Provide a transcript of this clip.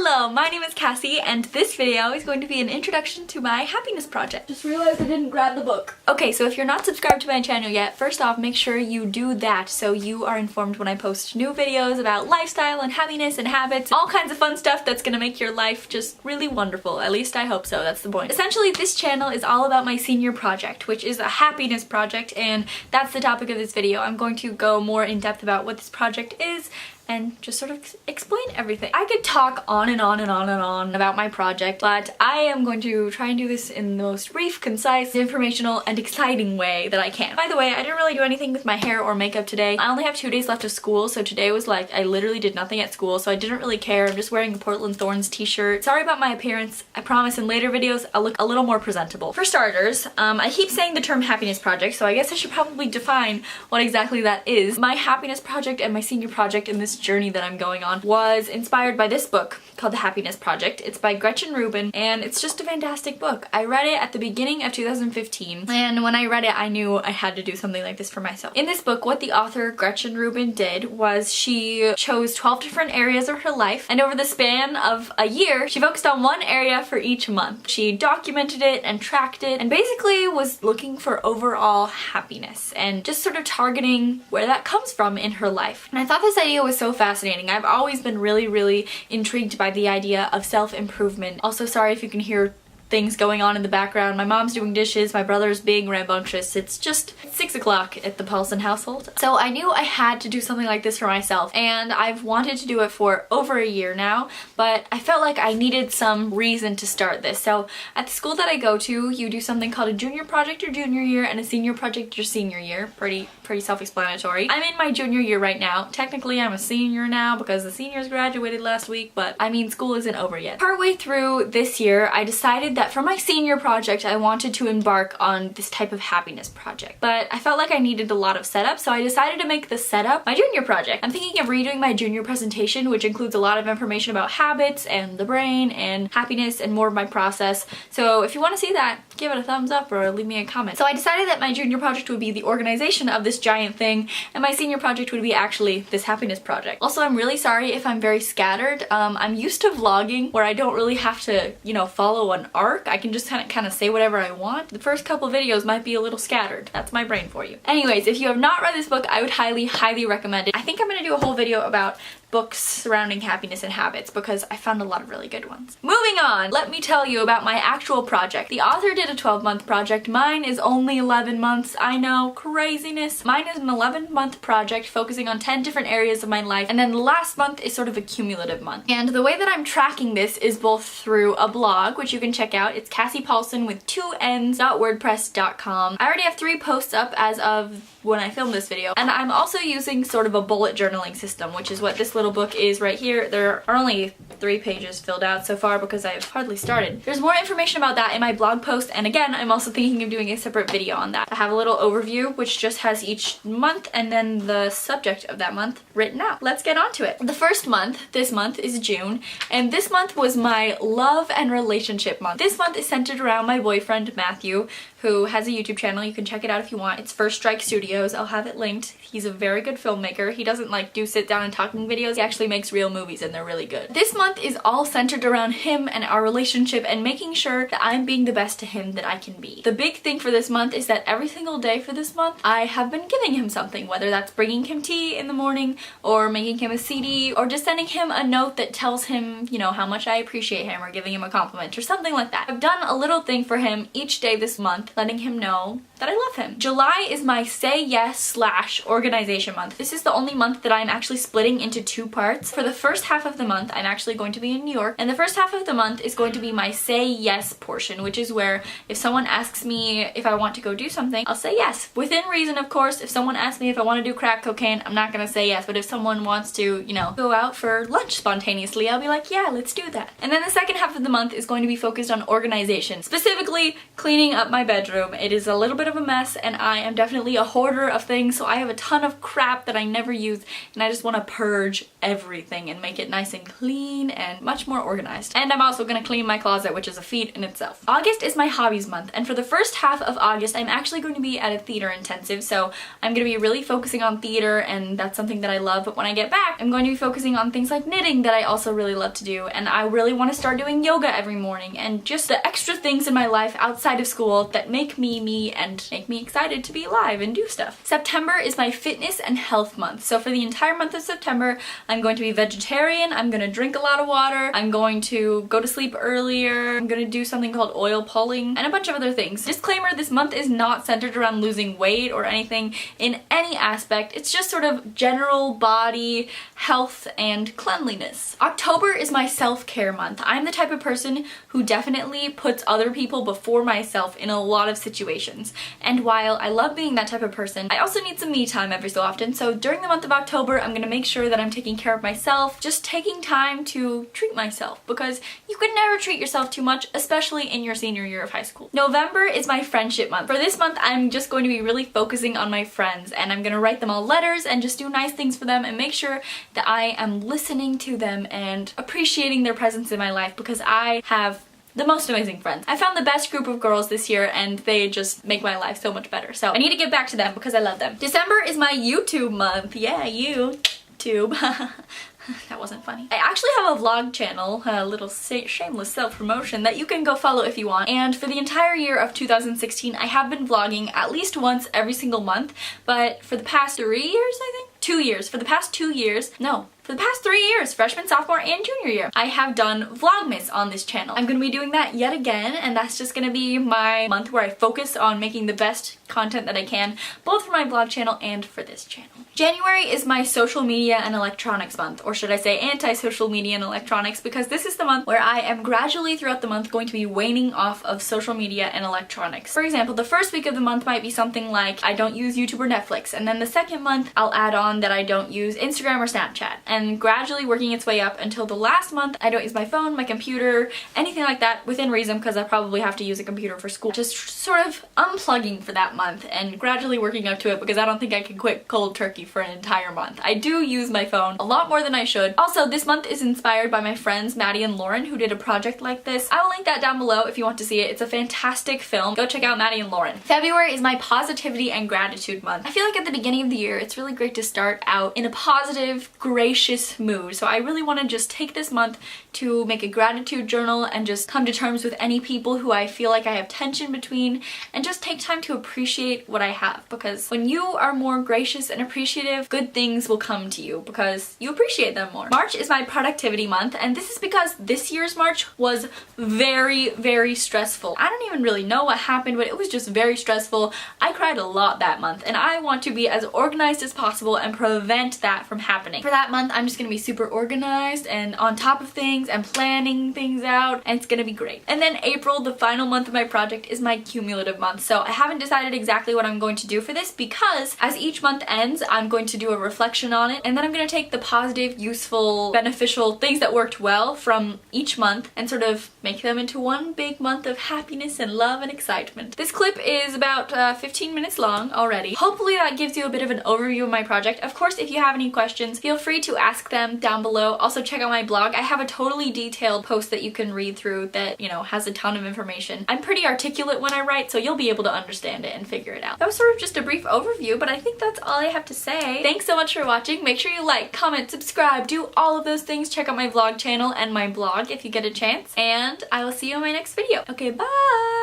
Hello, my name is Cassie, and this video is going to be an introduction to my happiness project. Just realized I didn't grab the book. Okay, so if you're not subscribed to my channel yet, first off, make sure you do that so you are informed when I post new videos about lifestyle and happiness and habits, all kinds of fun stuff that's gonna make your life just really wonderful. At least I hope so, that's the point. Essentially, this channel is all about my senior project, which is a happiness project, and that's the topic of this video. I'm going to go more in depth about what this project is and just sort of explain everything. I could talk on and on and on and on about my project, but I am going to try and do this in the most brief, concise, informational, and exciting way that I can. By the way, I didn't really do anything with my hair or makeup today. I only have 2 days left of school, so today was like, I literally did nothing at school, so I didn't really care. I'm just wearing a Portland Thorns t-shirt. Sorry about my appearance. I promise in later videos I'll look a little more presentable. For starters, I keep saying the term happiness project, so I guess I should probably define what exactly that is. My happiness project and my senior project in this journey that I'm going on was inspired by this book called The Happiness Project. It's by Gretchen Rubin, and it's just a fantastic book. I read it at the beginning of 2015, and when I read it I knew I had to do something like this for myself. In this book, what the author Gretchen Rubin did was she chose 12 different areas of her life, and over the span of a year she focused on one area for each month. She documented it and tracked it and basically was looking for overall happiness and just sort of targeting where that comes from in her life. And I thought this idea was so fascinating. I've always been really intrigued by the idea of self-improvement. Also, sorry if you can hear things going on in the background. My mom's doing dishes, my brother's being rambunctious. It's just 6 o'clock at the Paulsen household. So I knew I had to do something like this for myself, and I've wanted to do it for over a year now, but I felt like I needed some reason to start this. So at the school that I go to, you do something called a junior project your junior year and a senior project your senior year. Pretty self-explanatory. I'm in my junior year right now. Technically I'm a senior now because the seniors graduated last week, but I mean school isn't over yet. Partway through this year I decided that for my senior project I wanted to embark on this type of happiness project, but I felt like I needed a lot of setup, so I decided to make the setup my junior project. I'm thinking of redoing my junior presentation, which includes a lot of information about habits and the brain and happiness and more of my process. So if you want to see that, give it a thumbs up or leave me a comment. So I decided that my junior project would be the organization of this giant thing, and my senior project would be actually this happiness project. Also, I'm really sorry if I'm very scattered. I'm used to vlogging where I don't really have to, you know, follow an arc. I can just kind of say whatever I want. The first couple videos might be a little scattered. That's my brain for you. Anyways, if you have not read this book, I would highly recommend it. I think I'm gonna do a whole video about books surrounding happiness and habits because I found a lot of really good ones. Moving on, let me tell you about my actual project. The author did a 12-month project. Mine is only 11 months. I know, craziness. Mine is an 11-month project focusing on 10 different areas of my life, and then the last month is sort of a cumulative month. And the way that I'm tracking this is both through a blog, which you can check out. It's Cassie Paulsen with 2 N's.wordpress.com. I already have 3 posts up as of when I filmed this video, and I'm also using sort of a bullet journaling system, which is what this little book is right here. There are only 3 pages filled out so far because I've hardly started. There's more information about that in my blog post, and again, I'm also thinking of doing a separate video on that. I have a little overview which just has each month and then the subject of that month written out. Let's get on to it. The first month, this month, is June, and this month was my love and relationship month. This month is centered around my boyfriend Matthew, who has a YouTube channel. You can check it out if you want. It's First Strike Studios. I'll have it linked. He's a very good filmmaker. He doesn't like do sit down and talking videos. He actually makes real movies and they're really good. This month is all centered around him and our relationship and making sure that I'm being the best to him that I can be. The big thing for this month is that every single day for this month I have been giving him something, whether that's bringing him tea in the morning or making him a CD or just sending him a note that tells him, you know, how much I appreciate him or giving him a compliment or something like that. I've done a little thing for him each day this month, letting him know that I love him. July is my say yes / organization month. This is the only month that I'm actually splitting into 2 parts. For the first half of the month, I'm actually going to be in New York, and the first half of the month is going to be my say yes portion, which is where if someone asks me if I want to go do something, I'll say yes. Within reason, of course. If someone asks me if I want to do crack cocaine, I'm not gonna say yes, but if someone wants to, you know, go out for lunch spontaneously, I'll be like, yeah, let's do that. And then the second half of the month is going to be focused on organization, specifically cleaning up my bedroom. It is a little bit of a mess, and I am definitely a hoarder hoarder of things, so I have a ton of crap that I never use, and I just want to purge everything and make it nice and clean and much more organized. And I'm also gonna clean my closet, which is a feat in itself. August is my hobbies month, and for the first half of August I'm actually going to be at a theater intensive, so I'm going to be really focusing on theater, and that's something that I love. But when I get back, I'm going to be focusing on things like knitting that I also really love to do, and I really want to start doing yoga every morning and just the extra things in my life outside of school that make me me and make me excited to be alive and do stuff. September is my fitness and health month, so for the entire month of September I'm going to be vegetarian, I'm going to drink a lot of water, I'm going to go to sleep earlier, I'm going to do something called oil pulling, and a bunch of other things. Disclaimer, this month is not centered around losing weight or anything in any aspect. It's just sort of general body health and cleanliness. October is my self-care month. I'm the type of person who definitely puts other people before myself in a lot of situations. And while I love being that type of person, I also need some me time every so often. So during the month of October, I'm gonna make sure that I'm taking care of myself, just taking time to treat myself, because you can never treat yourself too much, especially in your senior year of high school. November is my friendship month. For this month, I'm just going to be really focusing on my friends, and I'm gonna write them all letters and just do nice things for them and make sure that I am listening to them and appreciating their presence in my life, because I have the most amazing friends. I found the best group of girls this year, and they just make my life so much better. So I need to get back to them because I love them. December is my YouTube month. Yeah, YouTube. That wasn't funny. I actually have a vlog channel, a little shameless self-promotion, that you can go follow if you want. And for the entire year of 2016, I have been vlogging at least once every single month, but for the past 3 years, I think? 2 years. For the past 2 years, no. For the past 3 years, freshman, sophomore, and junior year, I have done Vlogmas on this channel. I'm gonna be doing that yet again, and that's just gonna be my month where I focus on making the best content that I can, both for my vlog channel and for this channel. January is my social media and electronics month, or should I say anti-social media and electronics, because this is the month where I am gradually throughout the month going to be waning off of social media and electronics. For example, the first week of the month might be something like I don't use YouTube or Netflix, and then the second month I'll add on that I don't use Instagram or Snapchat, and gradually working its way up until the last month I don't use my phone, my computer, anything like that, within reason, because I probably have to use a computer for school. Just sort of unplugging for that month and gradually working up to it, because I don't think I can quit cold turkey for an entire month. I do use my phone a lot more than I should. Also, this month is inspired by my friends Maddie and Lauren, who did a project like this. I will link that down below if you want to see it. It's a fantastic film. Go check out Maddie and Lauren. February is my positivity and gratitude month. I feel like at the beginning of the year, it's really great to start out in a positive, gracious mood. So I really want to just take this month to make a gratitude journal and just come to terms with any people who I feel like I have tension between, and just take time to appreciate what I have, because when you are more gracious and appreciative, good things will come to you because you appreciate them more. March is my productivity month, and this is because this year's March was very, very stressful. I don't even really know what happened, but it was just very stressful. I cried a lot that month, and I want to be as organized as possible and prevent that from happening. For that month, I'm just gonna be super organized and on top of things and planning things out, and it's gonna be great. And then April, the final month of my project, is my cumulative month. So I haven't decided exactly what I'm going to do for this, because as each month ends, I'm going to do a reflection on it, and then I'm going to take the positive, useful, beneficial things that worked well from each month and sort of make them into one big month of happiness and love and excitement. This clip is about 15 minutes long already. Hopefully that gives you a bit of an overview of my project. Of course, if you have any questions, feel free to ask them down below. Also check out my blog. I have a totally detailed post that you can read through that, you know, has a ton of information. I'm pretty articulate when I write, so you'll be able to understand it and figure it out. That was sort of just a brief overview, but I think that's all I have to say. Thanks so much for watching. Make sure you like, comment, subscribe, do all of those things. Check out my vlog channel and my blog if you get a chance, and I will see you in my next video. Okay, bye!